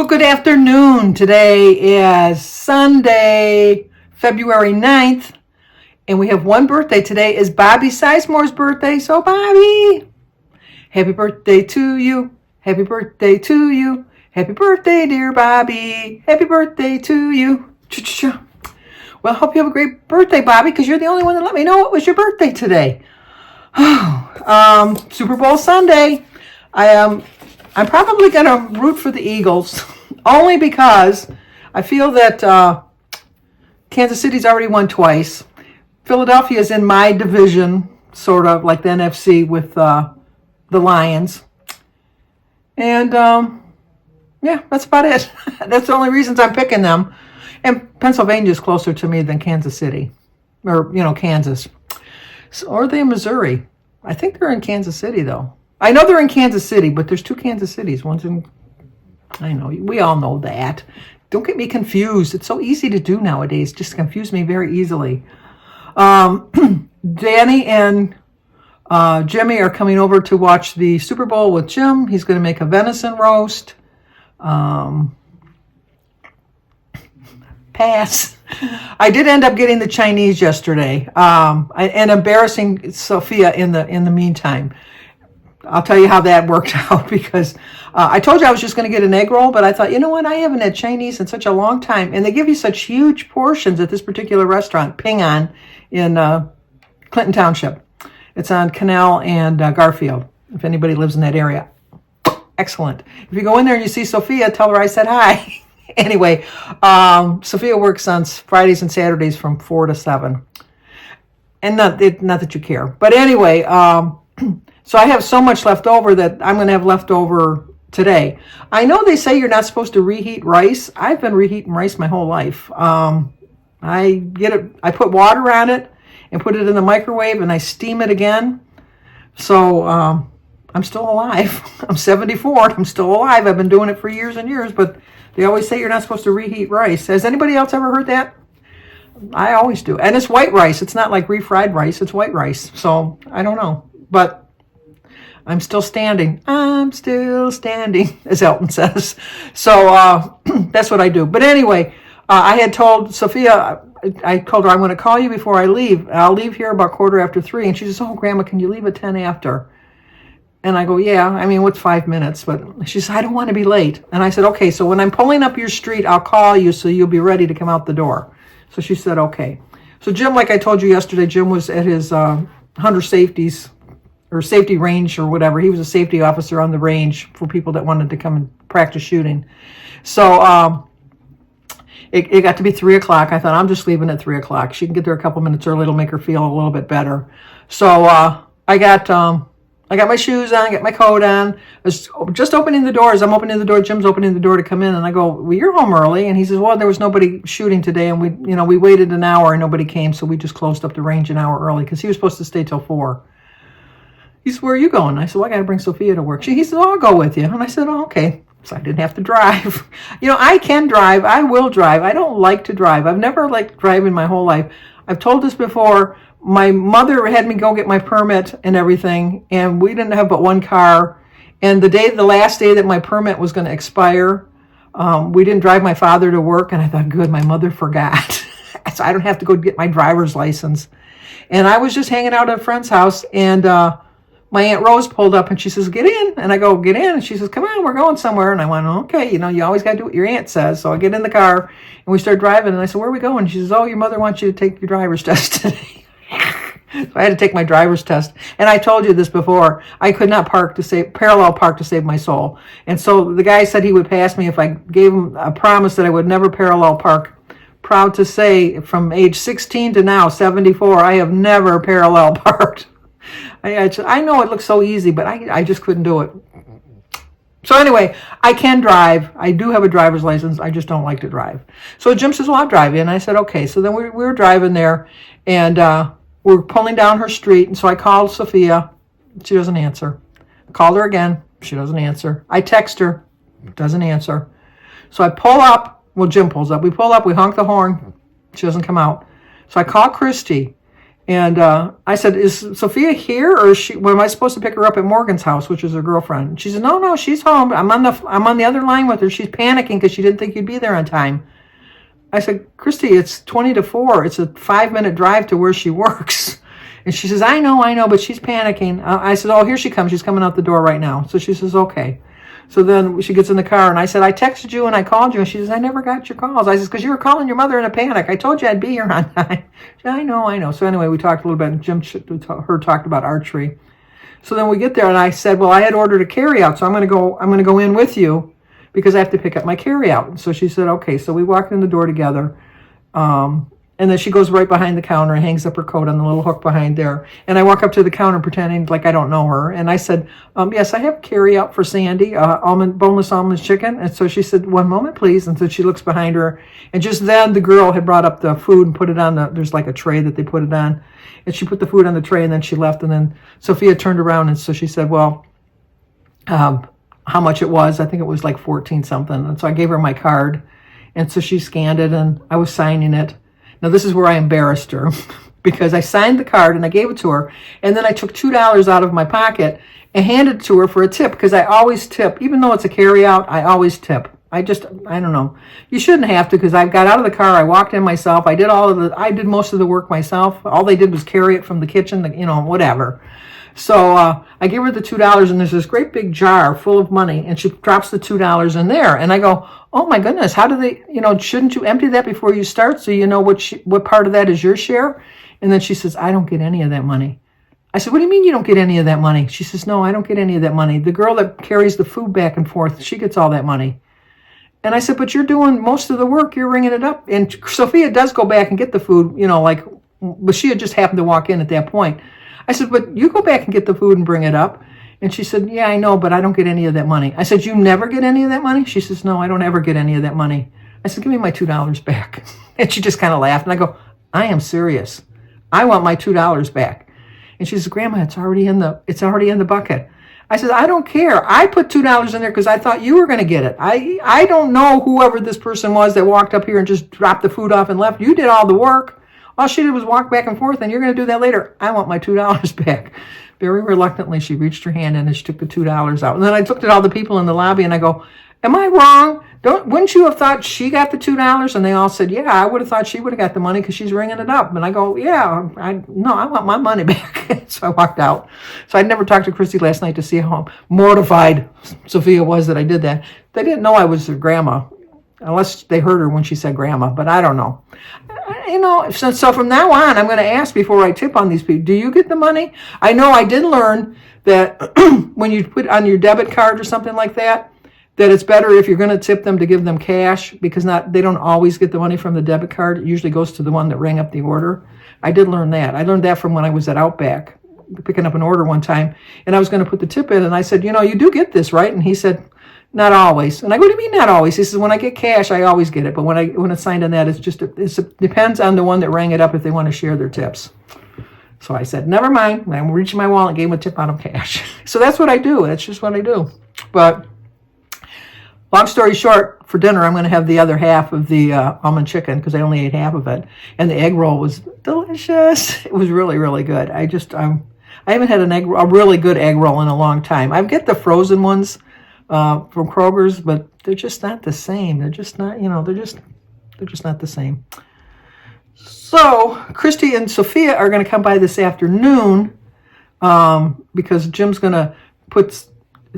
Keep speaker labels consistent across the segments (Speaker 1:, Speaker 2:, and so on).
Speaker 1: Well, good afternoon. Today is Sunday, February 9th, and we have one birthday. Today is Bobby Sizemore's birthday. So, Bobby, happy birthday to you. Happy birthday to you. Happy birthday, dear Bobby. Happy birthday to you. Well, I hope you have a great birthday, Bobby, because you're the only one that let me know it was your birthday today. Super Bowl Sunday. I'm probably going to root for the Eagles, only because I feel that Kansas City's already won twice. Philadelphia is in my division, sort of like the NFC with the Lions. And yeah, that's about it. That's the only reasons I'm picking them. And Pennsylvania is closer to me than Kansas City, or, Kansas. So, or are they in Missouri? I think they're in Kansas City, though. I know they're in Kansas City, but there's two Kansas Cities. One's in, I know, we all know that. Don't get me confused. It's so easy to do nowadays. Just confuse me very easily. Danny and Jimmy are coming over to watch the Super Bowl with Jim. He's going to make a venison roast. Pass. I did end up getting the Chinese yesterday, and embarrassing Sophia in the meantime. I'll tell you how that worked out, because I told you I was just going to get an egg roll, but I thought, you know what, I haven't had Chinese in such a long time, and they give you such huge portions at this particular restaurant, Ping An, in Clinton Township. It's on Canal and Garfield, if anybody lives in that area. Excellent. If you go in there and you see Sophia, tell her I said hi. Anyway, Sophia works on Fridays and Saturdays from 4 to 7. And not that you care. But anyway, so I have so much left over that I'm going to have left over today. I know they say you're not supposed to reheat rice. I've been reheating rice my whole life. I put water on it and put it in the microwave, and I steam it again. So I'm still alive. I'm 74. I'm still alive. I've been doing it for years and years, but they always say you're not supposed to reheat rice. Has anybody else ever heard that? I always do. And it's white rice. It's not like refried rice. It's white rice. So I don't know. But I'm still standing. I'm still standing, as Elton says. So that's what I do. But anyway, I had told Sophia, I told her I'm going to call you before I leave. I'll leave here about 3:15. And she says, oh, Grandma, can you leave at 10 after? And I go, yeah, I mean, what's 5 minutes? But she said, I don't want to be late. And I said, okay, so when I'm pulling up your street, I'll call you so you'll be ready to come out the door. So she said, okay. So Jim, like I told you yesterday, Jim was at his hunter safeties or safety range or whatever. He was a safety officer on the range for people that wanted to come and practice shooting. So it got to be 3 o'clock. I thought, I'm just leaving at 3 o'clock. She can get there a couple minutes early. It'll make her feel a little bit better. So I got my shoes on, got my coat on. I was just opening the door. As I'm opening the door, Jim's opening the door to come in, and I go, well, you're home early. And he says, well, there was nobody shooting today, and we waited an hour and nobody came, so we just closed up the range an hour early because he was supposed to stay till 4. He said, where are you going? I said, well, I got to bring Sophia to work. He said, oh, I'll go with you. And I said, oh, okay. So I didn't have to drive. I can drive. I will drive. I don't like to drive. I've never liked driving my whole life. I've told this before. My mother had me go get my permit and everything, and we didn't have but one car. And the last day that my permit was going to expire, we didn't drive my father to work, and I thought, good, my mother forgot. So I don't have to go get my driver's license. And I was just hanging out at a friend's house, and my Aunt Rose pulled up, and she says, get in. And I go, get in. And she says, come on, we're going somewhere. And I went, okay, you always got to do what your aunt says. So I get in the car, and we start driving, and I said, where are we going? She says, oh, your mother wants you to take your driver's test today. So I had to take my driver's test. And I told you this before. I could not parallel park to save my soul. And so the guy said he would pass me if I gave him a promise that I would never parallel park. Proud to say, from age 16 to now, 74, I have never parallel parked. I know it looks so easy, but I just couldn't do it. So anyway, I can drive. I do have a driver's license. I just don't like to drive. So Jim says, well, I'll drive you. And I said, okay. So then we were driving there, and we're pulling down her street. And so I called Sophia. She doesn't answer. I called her again. She doesn't answer. I text her. Doesn't answer. So I pull up. Well, Jim pulls up. We pull up. We honk the horn. She doesn't come out. So I call Christy. And I said, is Sophia here, or am I supposed to pick her up at Morgan's house, which is her girlfriend? She said, no, she's home. I'm on the other line with her. She's panicking because she didn't think you'd be there on time. I said, Christy, it's 20 to 4. It's a 5-minute drive to where she works. And she says, I know, but she's panicking. I said, oh, here she comes. She's coming out the door right now. So she says, okay. So then she gets in the car, and I said, I texted you and I called you. And she says, I never got your calls. I said, because you were calling your mother in a panic. I told you I'd be here on time. She said, I know. So anyway, we talked a little bit, and Jim talked about archery. So then we get there, and I said, well, I had ordered a carryout, so I'm going to go in with you because I have to pick up my carryout. So she said, okay. So we walked in the door together. And then she goes right behind the counter and hangs up her coat on the little hook behind there. And I walk up to the counter pretending like I don't know her. And I said, yes, I have carry out for Sandy, boneless almond chicken. And so she said, one moment, please. And so she looks behind her. And just then the girl had brought up the food and put it on there's like a tray that they put it on. And she put the food on the tray, and then she left. And then Sophia turned around, and so she said, well, how much it was. I think it was like 14 something. And so I gave her my card. And so she scanned it, and I was signing it. Now, this is where I embarrassed her because I signed the card and I gave it to her. And then I took $2 out of my pocket and handed it to her for a tip because I always tip. Even though it's a carry-out, I always tip. I don't know. You shouldn't have to because I got out of the car. I walked in myself. I did most of the work myself. All they did was carry it from the kitchen, whatever. So I gave her the $2, and there's this great big jar full of money, and she drops the $2 in there. And I go, oh my goodness, how do they, shouldn't you empty that before you start so you know what part of that is your share? And then she says, I don't get any of that money. I said, what do you mean you don't get any of that money? She says, no, I don't get any of that money. The girl that carries the food back and forth, she gets all that money. And I said, but you're doing most of the work. You're ringing it up. And Sophia does go back and get the food, but she had just happened to walk in at that point. I said, but you go back and get the food and bring it up. And she said, yeah, I know, but I don't get any of that money. I said, you never get any of that money? She says, no, I don't ever get any of that money. I said, give me my $2 back. And she just kind of laughed. And I go, I am serious. I want my $2 back. And she says, Grandma, it's already in the bucket. I said, I don't care. I put $2 in there because I thought you were going to get it. I don't know whoever this person was that walked up here and just dropped the food off and left. You did all the work. All she did was walk back and forth, and you're going to do that later. I want my $2 back. Very reluctantly, she reached her hand in and she took the $2 out. And then I looked at all the people in the lobby and I go, am I wrong? Wouldn't you have thought she got the $2? And they all said, yeah, I would have thought she would have got the money because she's ringing it up. And I go, yeah, I want my money back. So I walked out. So I'd never talked to Christy last night to see how mortified Sophia was that I did that. They didn't know I was her grandma, unless they heard her when she said grandma, but I don't know. So from now on, I'm going to ask before I tip on these people, do you get the money? I know I did learn that when you put on your debit card or something like that it's better if you're going to tip them to give them cash because they don't always get the money from the debit card. It usually goes to the one that rang up the order. I did learn that. I learned that from when I was at Outback picking up an order one time, and I was going to put the tip in, and I said, you do get this, right? And he said, not always. And I go, what do you mean not always? He says, when I get cash, I always get it. But when it's signed on that, it depends on the one that rang it up if they want to share their tips. So I said, never mind. I'm reaching my wallet and gave him a tip out of cash. So that's what I do. That's just what I do. But long story short, for dinner, I'm going to have the other half of the almond chicken because I only ate half of it. And the egg roll was delicious. It was really, really good. I haven't had a really good egg roll in a long time. I get the frozen ones from Kroger's, but they're just not the same. They're just not, they're just not the same. So Christy and Sophia are going to come by this afternoon because Jim's going to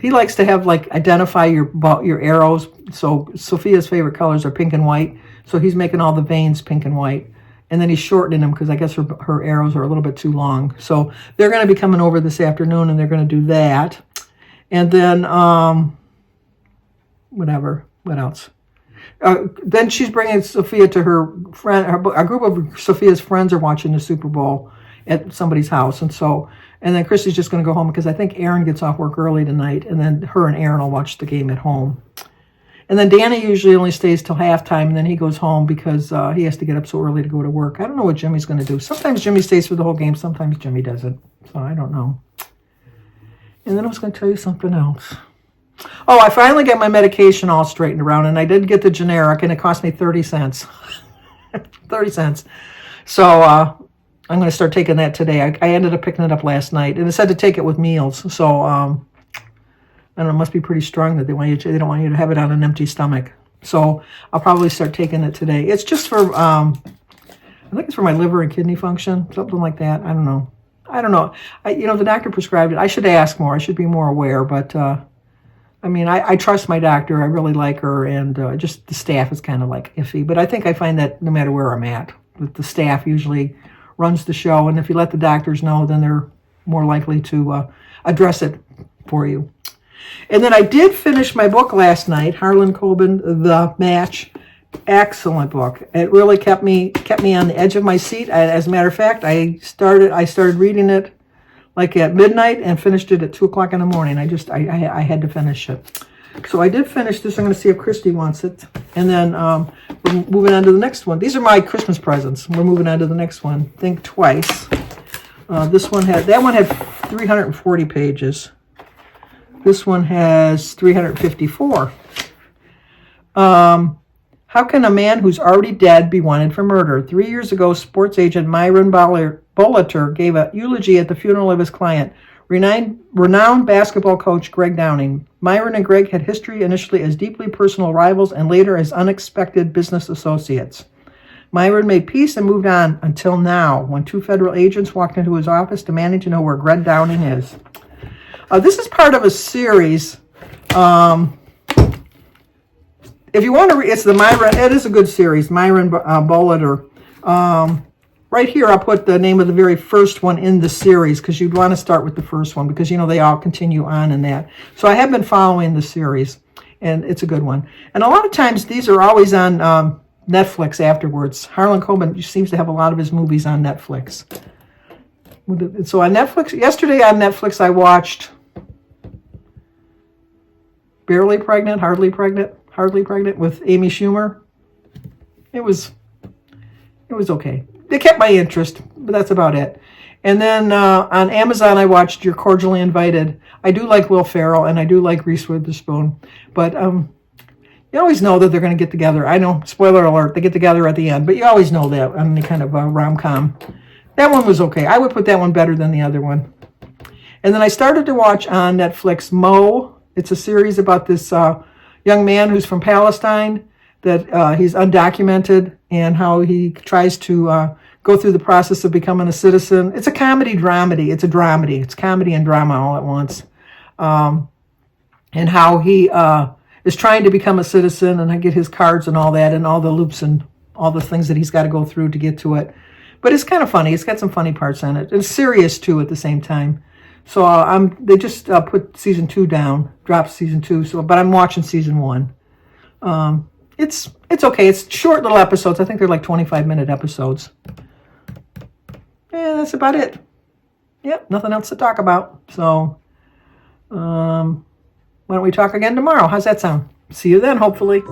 Speaker 1: he likes to have identify your arrows. So Sophia's favorite colors are pink and white. So he's making all the veins pink and white. And then he's shortening them because I guess her arrows are a little bit too long. So they're going to be coming over this afternoon and they're going to do that. And then, what else? Then she's bringing Sophia to her friend. A group of Sophia's friends are watching the Super Bowl at somebody's house. And then Christy's just going to go home because I think Aaron gets off work early tonight. And then her and Aaron will watch the game at home. And then Danny usually only stays till halftime. And then he goes home because he has to get up so early to go to work. I don't know what Jimmy's going to do. Sometimes Jimmy stays for the whole game. Sometimes Jimmy doesn't. So I don't know. And then I was going to tell you something else. Oh, I finally got my medication all straightened around, and I did get the generic, and it cost me 30 cents. 30 cents. So I'm going to start taking that today. I ended up picking it up last night, and it said to take it with meals. So I don't know, it must be pretty strong that they don't want you to have it on an empty stomach. So I'll probably start taking it today. It's just for I think it's for my liver and kidney function, something like that. I don't know. The doctor prescribed it. I should ask more. I should be more aware. But I trust my doctor. I really like her, and just the staff is kind of like iffy. But I think I find that no matter where I'm at, that the staff usually runs the show, and if you let the doctors know, then they're more likely to address it for you. And then I did finish my book last night, Harlan Coben, The Match. Excellent book. It really kept me on the edge of my seat. As a matter of fact, I started reading it like at midnight and finished it at 2 o'clock in the morning. I had to finish it. So I did finish this. I'm going to see if Christy wants it. And then we're moving on to the next one. These are my Christmas presents. We're moving on to the next one. Think Twice. That one had 340 pages. This one has 354. How can a man who's already dead be wanted for murder? 3 years ago, sports agent Myron Boliter gave a eulogy at the funeral of his client, renowned basketball coach Greg Downing. Myron and Greg had history initially as deeply personal rivals and later as unexpected business associates. Myron made peace and moved on until now, when 2 federal agents walked into his office demanding to know where Greg Downing is. This is part of a series. If you want to read, it's the Myron. It is a good series, Myron Boliter. Right here, I'll put the name of the very first one in the series because you'd want to start with the first one because, they all continue on in that. So I have been following the series, and it's a good one. And a lot of times, these are always on Netflix afterwards. Harlan Coben seems to have a lot of his movies on Netflix. So on Netflix, yesterday on Netflix, I watched Barely Pregnant, Hardly Pregnant with Amy Schumer. It was okay. They kept my interest, but that's about it. And then on Amazon, I watched You're Cordially Invited. I do like Will Ferrell, and I do like Reese Witherspoon. But you always know that they're going to get together. I know, spoiler alert, they get together at the end. But you always know that on any kind of rom-com. That one was okay. I would put that one better than the other one. And then I started to watch on Netflix Mo. It's a series about this young man who's from Palestine, that he's undocumented, and how he tries to go through the process of becoming a citizen. It's a comedy-dramedy. It's a dramedy. It's comedy and drama all at once. And how he is trying to become a citizen, and I get his cards and all that, and all the loops and all the things that he's got to go through to get to it. But it's kind of funny. It's got some funny parts in it. It's serious, too, at the same time. So they just put season 2 down, dropped season 2. But I'm watching season 1. It's okay. It's short little episodes. I think they're like 25-minute episodes. Yeah, that's about it. Yep, nothing else to talk about. So why don't we talk again tomorrow? How's that sound? See you then, hopefully.